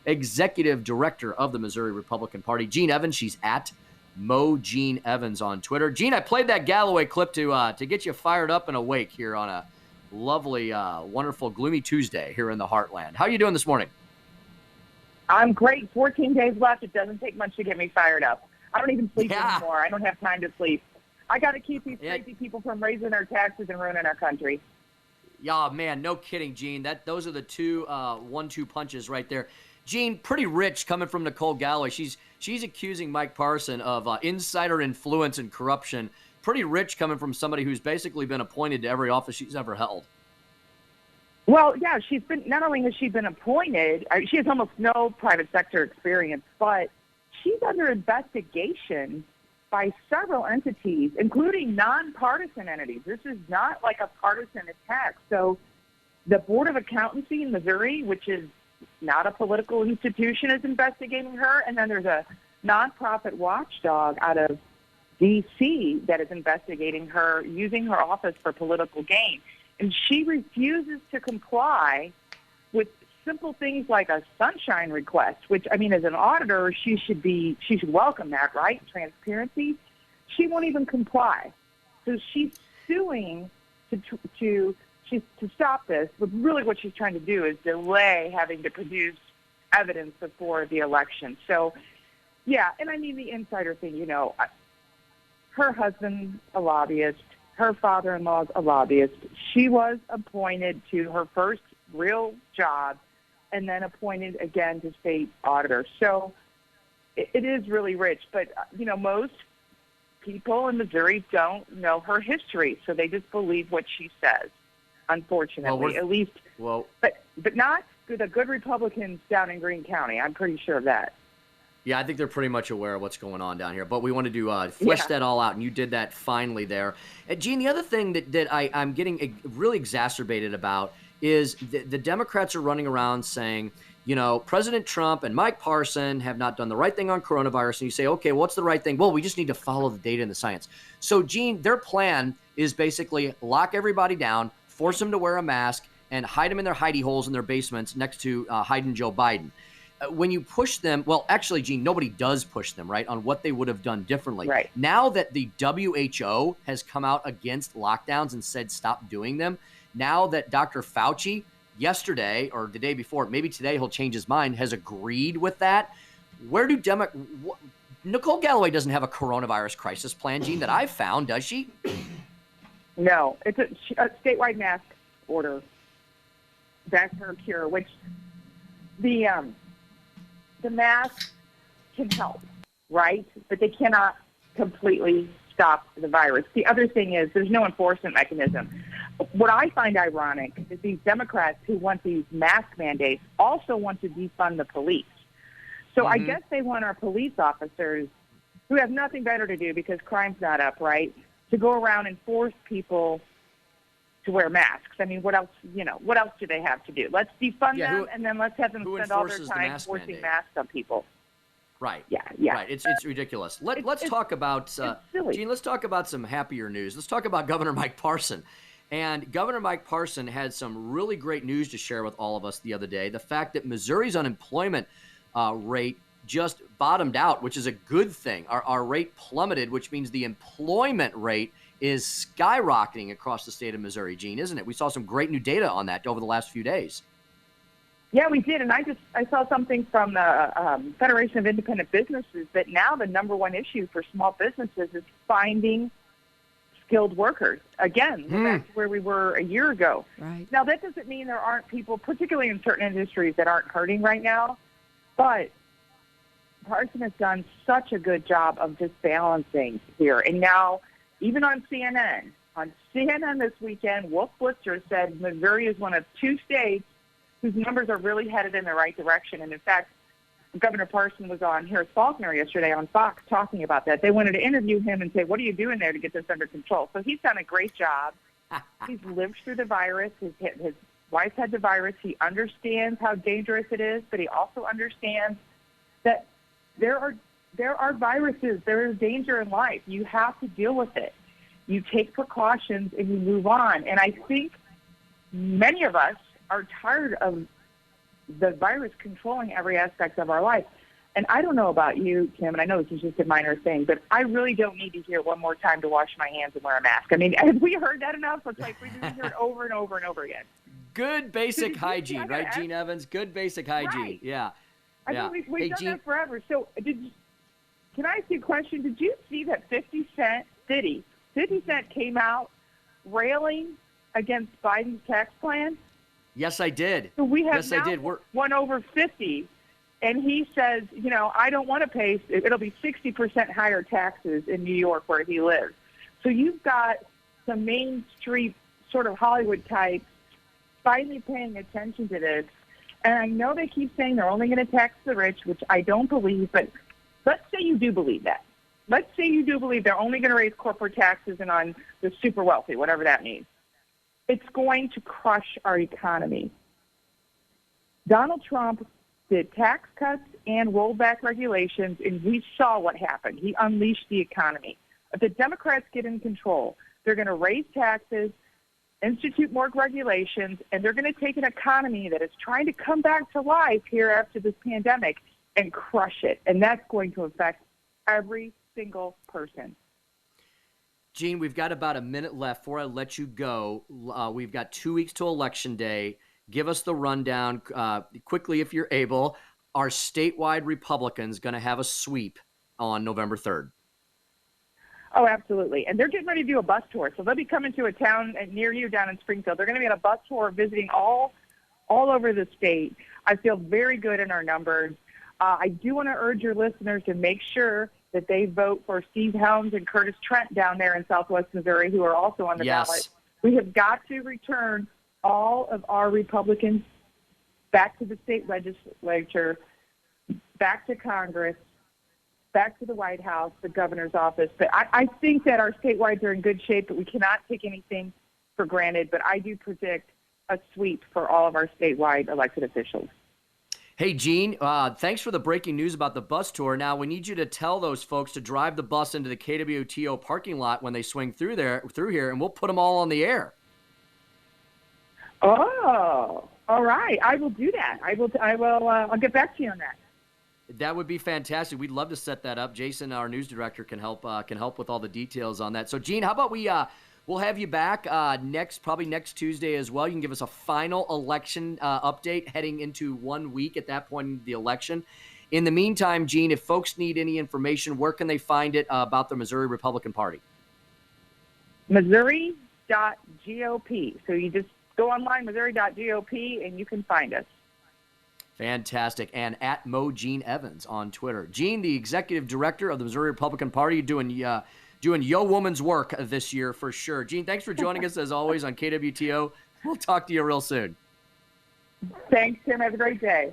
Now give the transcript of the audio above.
executive director of the Missouri Republican Party. Jean Evans, she's at Mo Jean Evans on Twitter. Jean, I played that Galloway clip to get you fired up and awake here on a lovely, wonderful, gloomy Tuesday here in the Heartland. How are you doing this morning? I'm great. 14 days left. It doesn't take much to get me fired up. I don't even sleep anymore. I don't have time to sleep. I got to keep these crazy people from raising our taxes and ruining our country. Yeah, man, no kidding, Gene. Those are the two 1-2 punches right there. Gene, pretty rich coming from Nicole Galloway. She's accusing Mike Parson of insider influence and corruption. Pretty rich coming from somebody who's basically been appointed to every office she's ever held. Well, yeah, not only has she been appointed, she has almost no private sector experience, but she's under investigation by several entities, including nonpartisan entities. This is not like a partisan attack. So the Board of Accountancy in Missouri, which is not a political institution, is investigating her. And then there's a nonprofit watchdog out of D.C. that is investigating her, using her office for political gain. And she refuses to comply with simple things like a sunshine request, which, I mean, as an auditor, she should welcome that, right? Transparency. She won't even comply. So she's suing to stop this, but really what she's trying to do is delay having to produce evidence before the election. So, yeah, and I mean the insider thing, her husband's a lobbyist, her father-in-law's a lobbyist. She was appointed to her first real job and then appointed again to state auditor. So it is really rich. But, most people in Missouri don't know her history, so they just believe what she says, unfortunately. But not the good Republicans down in Greene County. I'm pretty sure of that. Yeah, I think they're pretty much aware of what's going on down here. But we wanted to flesh that all out, and you did that finely there. Gene, the other thing that I'm getting really exacerbated about is the Democrats are running around saying, President Trump and Mike Parson have not done the right thing on coronavirus. And you say, okay, what's the right thing? Well, we just need to follow the data and the science. So, Gene, their plan is basically lock everybody down, force them to wear a mask, and hide them in their hidey holes in their basements next to hiding Joe Biden. When you push them, well, actually, Gene, nobody does push them, right, on what they would have done differently. Right. Now that the WHO has come out against lockdowns and said stop doing them, now that Dr. Fauci yesterday or the day before, maybe today he'll change his mind, has agreed with that, where do Nicole Galloway doesn't have a coronavirus crisis plan, Gene, that I've found, does she? No, it's a statewide mask order. That's her cure, which the masks can help, right? But they cannot completely stop the virus. The other thing is there's no enforcement mechanism. What I find ironic is these Democrats who want these mask mandates also want to defund the police. So I guess they want our police officers, who have nothing better to do because crime's not up, right, to go around and force people to wear masks. I mean, what else do they have to do? Let's defund them, and then let's have them spend all their time forcing masks on people. Right. Yeah. Right. It's ridiculous. Let's talk about, Gene, let's talk about some happier news. Let's talk about Governor Mike Parson. And Governor Mike Parson had some really great news to share with all of us the other day. The fact that Missouri's unemployment rate just bottomed out, which is a good thing. Our rate plummeted, which means the employment rate is skyrocketing across the state of Missouri, Gene, isn't it? We saw some great new data on that over the last few days. Yeah, we did. And I saw something from the Federation of Independent Businesses that now the number one issue for small businesses is finding skilled workers. Again, we're back to where we were a year ago. Right. Now, that doesn't mean there aren't people, particularly in certain industries, that aren't hurting right now. But Parson has done such a good job of just balancing here. And now, even on CNN this weekend, Wolf Blitzer said Missouri is one of two states whose numbers are really headed in the right direction. And in fact, Governor Parson was on Harris Faulkner yesterday on Fox talking about that. They wanted to interview him and say, what are you doing there to get this under control? So he's done a great job. He's lived through the virus. His wife had the virus. He understands how dangerous it is, but he also understands that there are viruses. There is danger in life. You have to deal with it. You take precautions and you move on. And I think many of us are tired of the virus controlling every aspect of our life. And I don't know about you, Kim, and I know this is just a minor thing, but I really don't need to hear one more time to wash my hands and wear a mask. I mean, have we heard that enough? It's like we hear it over and over and over again. Good basic hygiene, right, Gene Evans? Good basic hygiene. Right. Yeah. I mean, we've done that forever. So can I ask you a question? Did you see that 50 Cent came out railing against Biden's tax plan? Yes, I did. So we have I did. One over 50. And he says, I don't want to pay. It'll be 60% higher taxes in New York where he lives. So you've got some Main Street sort of Hollywood types finally paying attention to this. And I know they keep saying they're only going to tax the rich, which I don't believe. But let's say you do believe that. Let's say you do believe they're only going to raise corporate taxes and on the super wealthy, whatever that means. It's going to crush our economy. Donald Trump did tax cuts and rolled back regulations, and we saw what happened. He unleashed the economy. If the Democrats get in control, they're going to raise taxes, institute more regulations, and they're going to take an economy that is trying to come back to life here after this pandemic and crush it. And that's going to affect every single person. Gene, we've got about a minute left before I let you go. We've got 2 weeks till Election Day. Give us the rundown quickly if you're able. Are statewide Republicans going to have a sweep on November 3rd? Oh, absolutely. And they're getting ready to do a bus tour. So they'll be coming to a town near you down in Springfield. They're going to be on a bus tour visiting all over the state. I feel very good in our numbers. I do want to urge your listeners to make sure that they vote for Steve Helms and Curtis Trent down there in Southwest Missouri, who are also on the ballot. We have got to return all of our Republicans back to the state legislature, back to Congress, back to the White House, the governor's office. But I think that our statewide are in good shape, but we cannot take anything for granted. But I do predict a sweep for all of our statewide elected officials. Hey, Gene, thanks for the breaking news about the bus tour. Now, we need you to tell those folks to drive the bus into the KWTO parking lot when they swing through here, and we'll put them all on the air. Oh, all right. I will do that. I'll get back to you on that. That would be fantastic. We'd love to set that up. Jason, our news director, can help with all the details on that. So, Gene, how about we'll have you back probably next Tuesday as well. You can give us a final election update heading into 1 week at that point in the election. In the meantime, Gene, if folks need any information, where can they find it about the Missouri Republican Party? Missouri.gop. So you just go online, Missouri.gop, and you can find us. Fantastic. And at Mo Gene Evans on Twitter. Gene, the executive director of the Missouri Republican Party, doing yo woman's work this year for sure. Gene, thanks for joining us as always on KWTO. We'll talk to you real soon. Thanks, Tim. Have a great day.